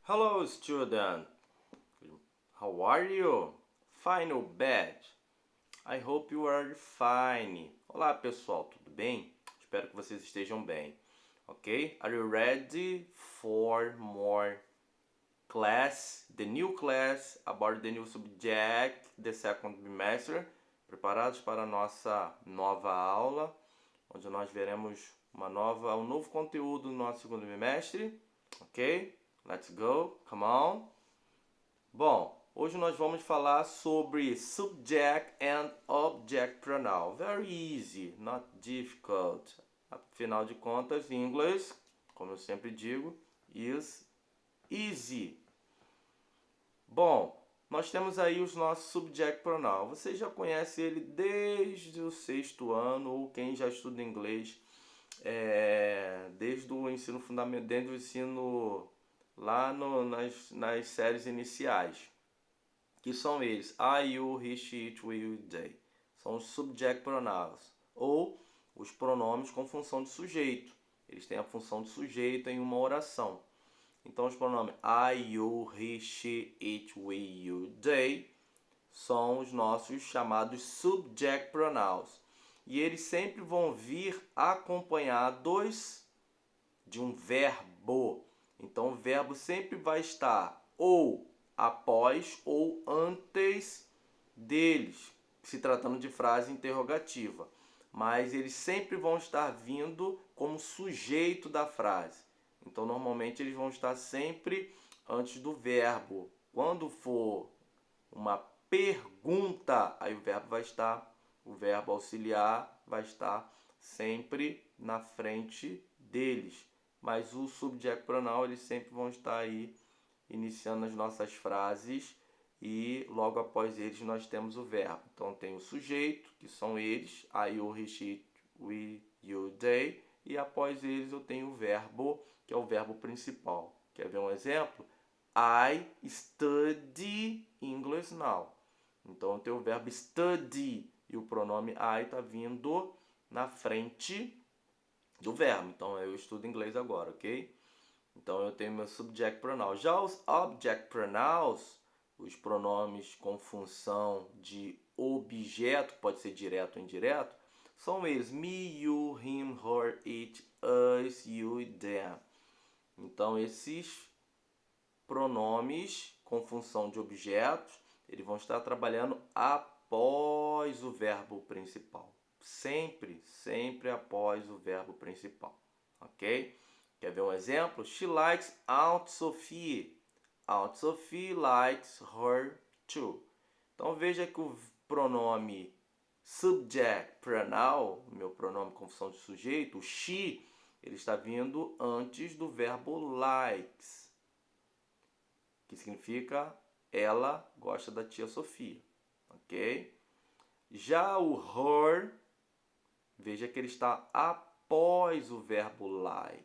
Hello, student. How are you? Fine or bad? I hope you are fine. Olá, pessoal, tudo bem? Espero que vocês estejam bem. Ok? Are you ready for more class, the new class about the new subject, the second semester? Preparados para a nossa nova aula, onde nós veremos um novo conteúdo no nosso segundo bimestre? Ok? Let's go, come on. Bom, hoje nós vamos falar sobre subject and object pronoun. Very easy, not difficult. Afinal de contas, inglês, como eu sempre digo, is easy. Bom, nós temos aí os nossos subject pronoun. Você já conhece ele desde o sexto ano, ou quem já estuda inglês desde o ensino fundamental, desde o ensino lá nas séries iniciais, que são eles: I, you, he, she, it, we, you, they. São os subject pronouns, ou os pronomes com função de sujeito. Eles têm a função de sujeito em uma oração. Então, os pronomes I, you, he, she, it, we, you, they são os nossos chamados subject pronouns. E eles sempre vão vir acompanhados de um verbo. Então, o verbo sempre vai estar ou após ou antes deles, se tratando de frase interrogativa. Mas eles sempre vão estar vindo como sujeito da frase. Então, normalmente, eles vão estar sempre antes do verbo. Quando for uma pergunta, aí o verbo auxiliar vai estar sempre na frente deles. Mas o subject pronoun, eles sempre vão estar aí iniciando as nossas frases e logo após eles nós temos o verbo. Então tem o sujeito, que são eles, I, you, he, she, we, you, they, e após eles eu tenho o verbo, que é o verbo principal. Quer ver um exemplo? I study English now. Então eu tenho o verbo study e o pronome I está vindo na frente do verbo. Então eu estudo inglês agora, ok? Então eu tenho meu subject pronoun. Já os object pronouns, os pronomes com função de objeto, pode ser direto ou indireto, são eles: me, you, him, her, it, us, you e them. Então esses pronomes com função de objetos, eles vão estar trabalhando após o verbo principal. Sempre, sempre após o verbo principal. Ok? Quer ver um exemplo? She likes Aunt Sophie. Aunt Sophie likes her too. Então veja que o pronome subject pronoun, meu pronome com função de sujeito, o she, ele está vindo antes do verbo likes, que significa ela gosta da tia Sofia, ok? Já o her, veja que ele está após o verbo like.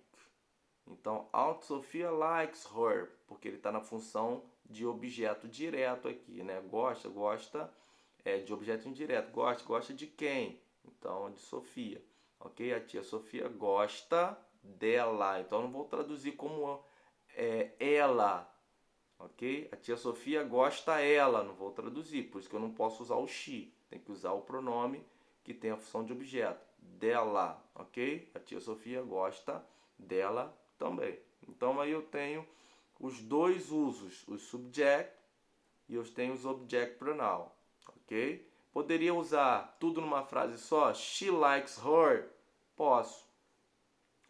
Então, Aunt Sofia likes her, porque ele está na função de objeto direto aqui, né? Gosta de objeto indireto. Gosta de quem? Então, de Sofia, ok? A tia Sofia gosta dela. Então, eu não vou traduzir como ela, ok? A tia Sofia gosta ela, não vou traduzir, por isso que eu não posso usar o she. Tem que usar o pronome que tem a função de objeto, dela, ok? A tia Sofia gosta dela também. Então aí eu tenho os dois usos, os subject e eu tenho os object pronoun, ok? Poderia usar tudo numa frase só? She likes her? Posso,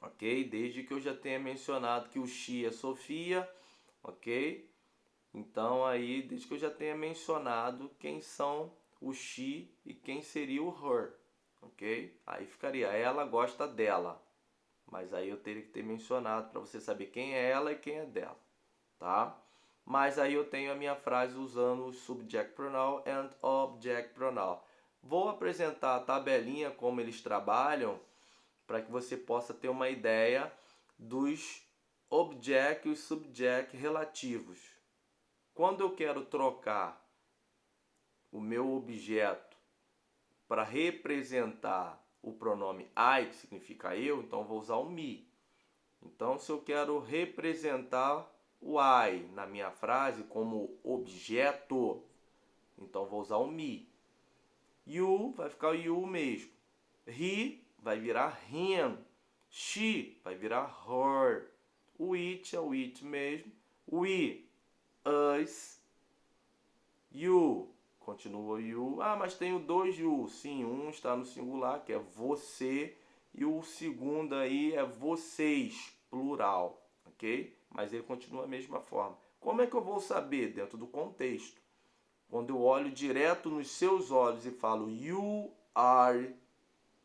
ok? Desde que eu já tenha mencionado que o she é Sofia, ok? Então aí, desde que eu já tenha mencionado quem são o she e quem seria o her, ok? Aí ficaria, ela gosta dela. Mas aí eu teria que ter mencionado para você saber quem é ela e quem é dela, tá? Mas aí eu tenho a minha frase usando o subject pronoun and object pronoun. Vou apresentar a tabelinha como eles trabalham para que você possa ter uma ideia dos object e subject relativos. Quando eu quero trocar o meu objeto para representar o pronome I, que significa eu, então eu vou usar o me. Então, se eu quero representar o I na minha frase como objeto, então vou usar o me. You vai ficar o you mesmo. He vai virar him. She vai virar her. O it é o it mesmo. We, us. You, continua o you. Ah, mas tenho dois you. Sim, um está no singular, que é você. E o segundo aí é vocês, plural, ok? Mas ele continua a mesma forma. Como é que eu vou saber? Dentro do contexto. Quando eu olho direto nos seus olhos e falo you are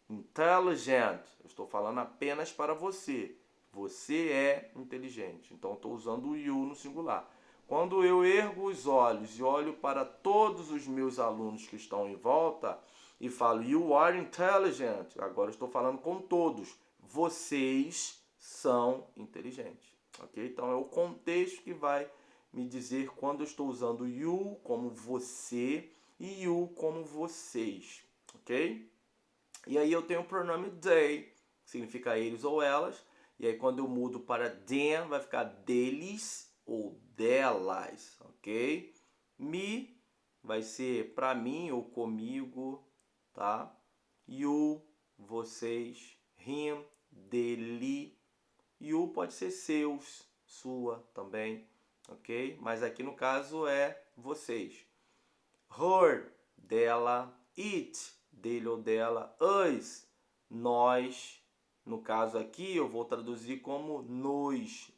intelligent, eu estou falando apenas para você. Você é inteligente. Então eu estou usando o you no singular. Quando eu ergo os olhos e olho para todos os meus alunos que estão em volta e falo you are intelligent, agora eu estou falando com todos. Vocês são inteligentes. Ok? Então é o contexto que vai me dizer quando eu estou usando you como você e you como vocês. Ok? E aí eu tenho o pronome they, que significa eles ou elas. E aí quando eu mudo para them, vai ficar deles ou delas, ok? Me vai ser para mim ou comigo, tá? You, vocês. Him, dele. You pode ser seus, sua também, ok? Mas aqui no caso é vocês. Her, dela. It, dele ou dela. Us, nós. No caso aqui eu vou traduzir como nos,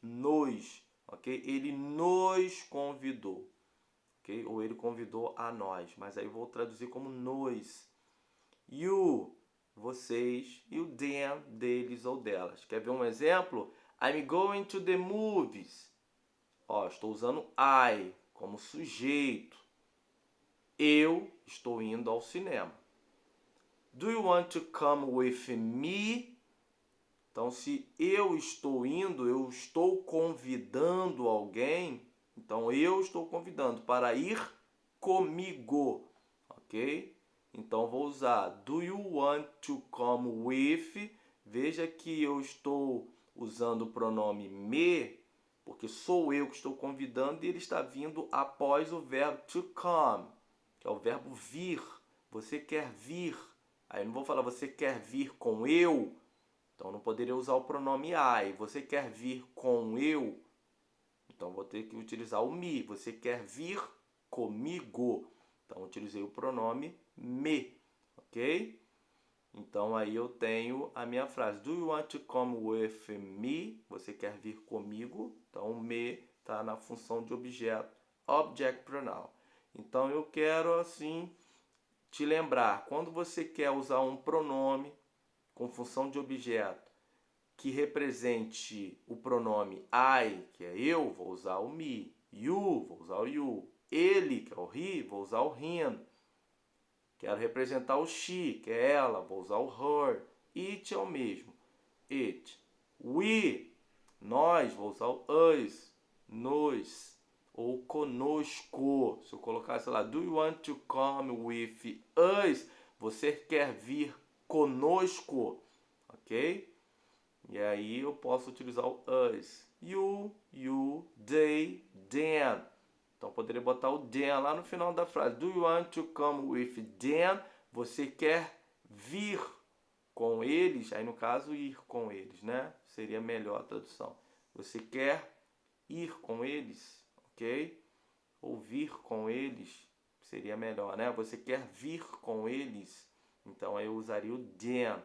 ok? Ele nos convidou, ok? Ou ele convidou a nós, mas aí eu vou traduzir como nos. You, vocês, e o them, deles ou delas. Quer ver um exemplo? I'm going to the movies. Ó, estou usando I como sujeito. Eu estou indo ao cinema. Do you want to come with me? Então, se eu estou indo, eu estou convidando alguém. Então, eu estou convidando para ir comigo, ok? Então, vou usar do you want to come with? Veja que eu estou usando o pronome me, porque sou eu que estou convidando e ele está vindo após o verbo to come, que é o verbo vir. Você quer vir. Aí eu não vou falar você quer vir com eu. Então não poderia usar o pronome I. Você quer vir com eu? Então vou ter que utilizar o me. Você quer vir comigo? Então utilizei o pronome me, ok? Então aí eu tenho a minha frase. Do you want to come with me? Você quer vir comigo? Então o me está na função de objeto, object pronoun. Então eu quero assim te lembrar, quando você quer usar um pronome com função de objeto que represente o pronome I, que é eu, vou usar o me. You, vou usar o you. Ele, que é o he, vou usar o him. Quero representar o she, que é ela, vou usar o her. It é o mesmo, it. We, nós, vou usar o us, nos. Ou conosco. Se eu colocasse lá, do you want to come with us? Você quer vir conosco, ok? E aí eu posso utilizar o us. You, they, them. Então poderia botar o them lá no final da frase. Do you want to come with them? Você quer vir com eles? Aí no caso ir com eles, né? Seria melhor a tradução. Você quer ir com eles, ok? Ou vir com eles seria melhor, né? Você quer vir com eles? Então eu usaria o them,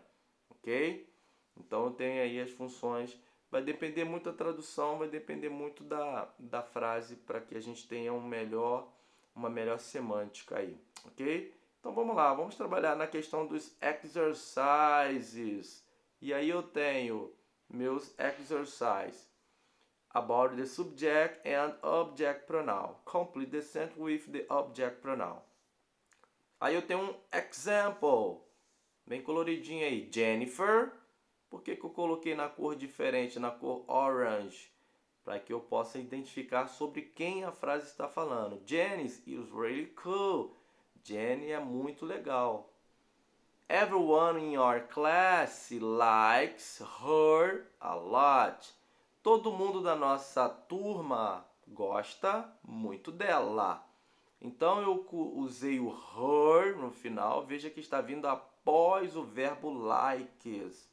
ok? Então eu tenho aí as funções. Vai depender muito da tradução, vai depender muito da frase para que a gente tenha uma melhor semântica aí, ok? Então vamos lá, vamos trabalhar na questão dos exercises. E aí eu tenho meus exercises. About the subject and object pronoun. Complete the sentence with the object pronoun. Aí eu tenho um example, bem coloridinho aí. Jennifer. Por que eu coloquei na cor diferente, na cor orange? Para que eu possa identificar sobre quem a frase está falando. Janice is really cool. Jenny é muito legal. Everyone in your class likes her a lot. Todo mundo da nossa turma gosta muito dela. Então eu usei o her no final. Veja que está vindo após o verbo likes.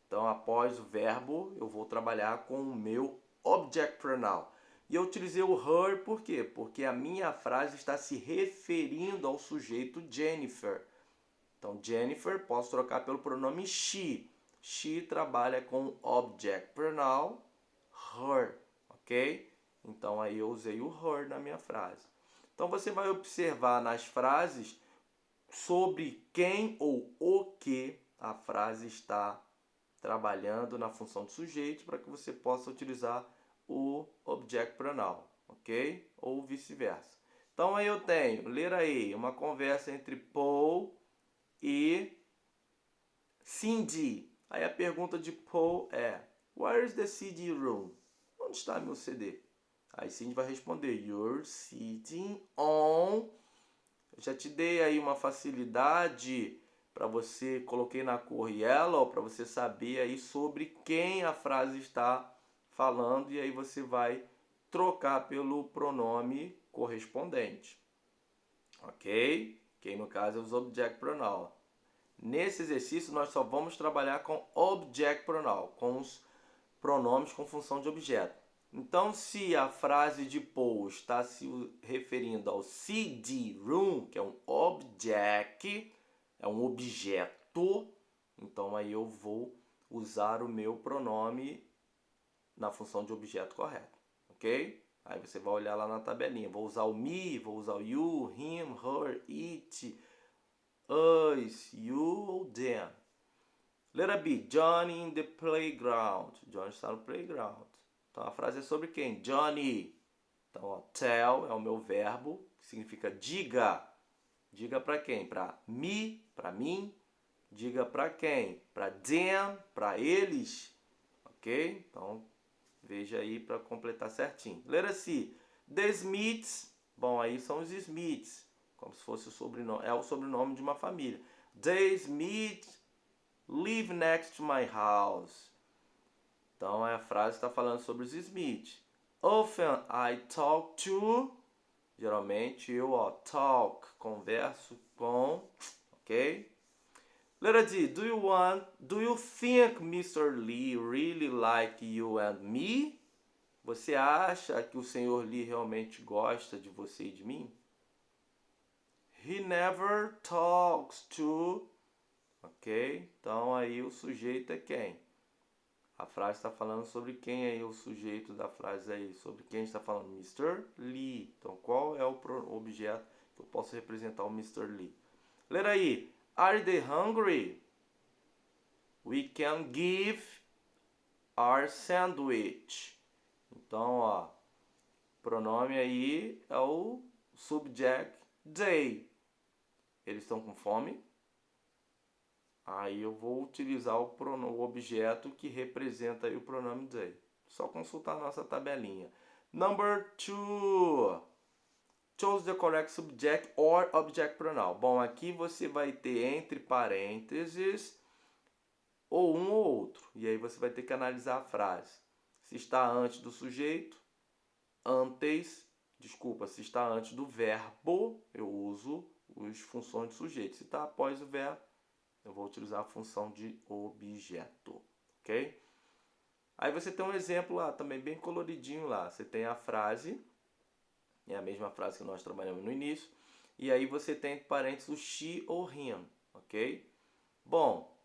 Então, após o verbo, eu vou trabalhar com o meu object pronoun. E eu utilizei o her por quê? Porque a minha frase está se referindo ao sujeito Jennifer. Então, Jennifer, posso trocar pelo pronome she. She trabalha com object pronoun her, ok? Então, aí eu usei o her na minha frase. Então, você vai observar nas frases sobre quem ou o que a frase está trabalhando na função de sujeito para que você possa utilizar o object pronoun, ok? Ou vice-versa. Então aí eu tenho, ler aí, uma conversa entre Paul e Cindy. Aí a pergunta de Paul é: Where is the CD room? Onde está meu CD? Aí Cindy vai responder: You're sitting on. Eu já te dei aí uma facilidade para você, coloquei na cor yellow para você saber aí sobre quem a frase está falando e aí você vai trocar pelo pronome correspondente, ok? Que no caso é os object pronoun. Nesse exercício nós só vamos trabalhar com object pronoun, com os pronomes com função de objeto. Então, se a frase de Paul está se referindo ao CD-ROOM, que é um object, é um objeto, então aí eu vou usar o meu pronome na função de objeto correto, ok? Aí você vai olhar lá na tabelinha. Vou usar o me, vou usar o you, him, her, it, us, you ou them. Letra B, Johnny in the playground. Johnny está no playground. Então a frase é sobre quem? Johnny. Então, ó, tell é o meu verbo, que significa diga. Diga para quem? Para me, para mim. Diga para quem? Para them, para eles. Ok? Então, veja aí para completar certinho. Letra C, the Smiths. Bom, aí são os Smiths, como se fosse o sobrenome, é o sobrenome de uma família. The Smiths live next to my house. Então a frase está falando sobre os Smiths. Often I talk to. Geralmente eu talk, converso com, ok? Letra D. Do you think Mr. Lee really like you and me? Você acha que o Sr. Lee realmente gosta de você e de mim? He never talks to. Ok? Então aí o sujeito é quem? A frase está falando sobre quem aí, o sujeito da frase aí, sobre quem está falando? Mr. Lee. Então qual é o objeto que eu posso representar o Mr. Lee? Letra I. Are they hungry? We can give our sandwich. Então, ó, pronome aí é o subject they. Eles estão com fome? Aí eu vou utilizar o objeto que representa aí o pronome they. Só consultar a nossa tabelinha. Number 2. Choose the correct subject or object pronoun. Bom, aqui você vai ter entre parênteses ou um ou outro. E aí você vai ter que analisar a frase. Se está antes do sujeito, se está antes do verbo, eu uso as funções de sujeito. Se está após o verbo, eu vou utilizar a função de objeto, ok? Aí você tem um exemplo lá, também bem coloridinho lá. Você tem a frase, é a mesma frase que nós trabalhamos no início, e aí você tem entre parênteses o she ou him, ok? Bom,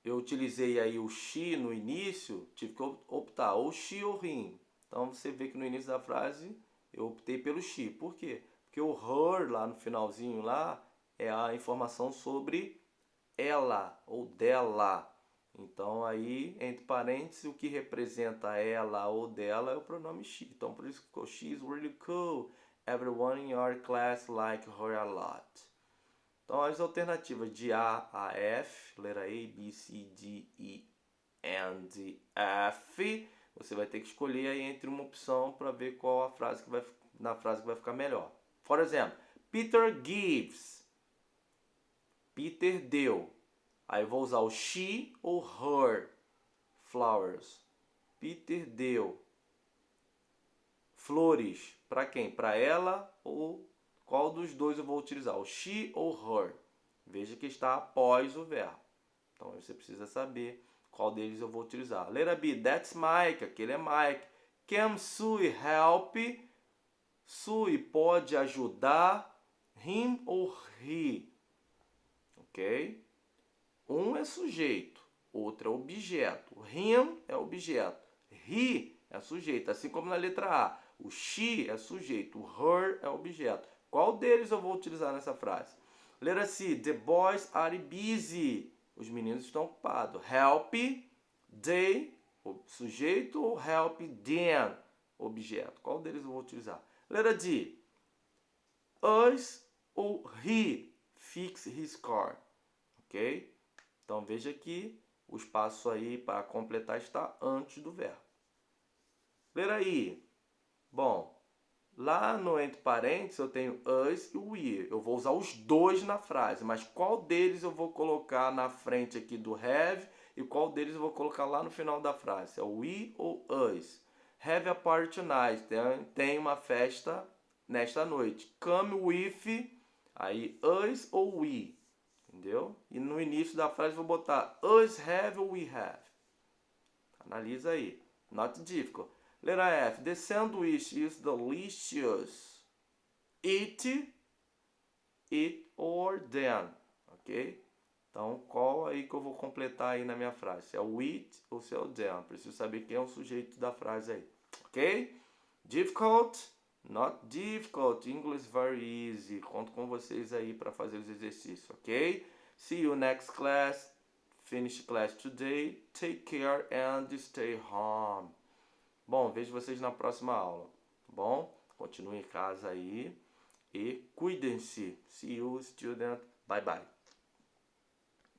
eu utilizei aí o she no início, tive que optar ou she ou him. Então você vê que no início da frase eu optei pelo she. Por quê? Porque o her lá no finalzinho lá é a informação sobre ela ou dela. Então aí, entre parênteses, o que representa ela ou dela é o pronome she. Então por isso que ficou she's really cool. Everyone in your class like her a lot. Então as alternativas de A a F, letra A, B, C, D, E, and F, você vai ter que escolher aí entre uma opção para ver qual a frase que vai ficar melhor. Por exemplo, Peter gives. Peter deu. Aí eu vou usar o she ou her flowers. Peter deu flores para quem? Para ela ou qual dos dois eu vou utilizar? O she ou her? Veja que está após o verbo. Então você precisa saber qual deles eu vou utilizar. Letra B, that's Mike, aquele é Mike. Can Sue help? Sue pode ajudar him ou he? Ok? Um é sujeito, outro é objeto. Him é objeto. He é sujeito, assim como na letra A. O she é sujeito, o her é objeto. Qual deles eu vou utilizar nessa frase? Letra C, the boys are busy. Os meninos estão ocupados. Help, they, sujeito, ou help them, objeto. Qual deles eu vou utilizar? Letra D, us ou he fix his car. Ok? Então veja que o espaço aí para completar está antes do verbo. Letra I. Bom, lá no entre parênteses eu tenho us e we. Eu vou usar os dois na frase, mas qual deles eu vou colocar na frente aqui do have e qual deles eu vou colocar lá no final da frase? É o we ou us? Have a party tonight. Tem uma festa nesta noite. Come with, aí us ou we. Entendeu? E no início da frase eu vou botar us have ou we have. Analisa aí. Not difficult. Letra F. The sandwich is delicious. Eat, it or then. Ok? Então, qual aí que eu vou completar aí na minha frase? Se é o it ou se é o then. Preciso saber quem é o sujeito da frase aí. Ok? Difficult? Not difficult. English very easy. Conto com vocês aí para fazer os exercícios, ok? See you next class. Finish class today. Take care and stay home. Bom, vejo vocês na próxima aula, tá bom? Continuem em casa aí e cuidem-se. See you, student. Bye, bye.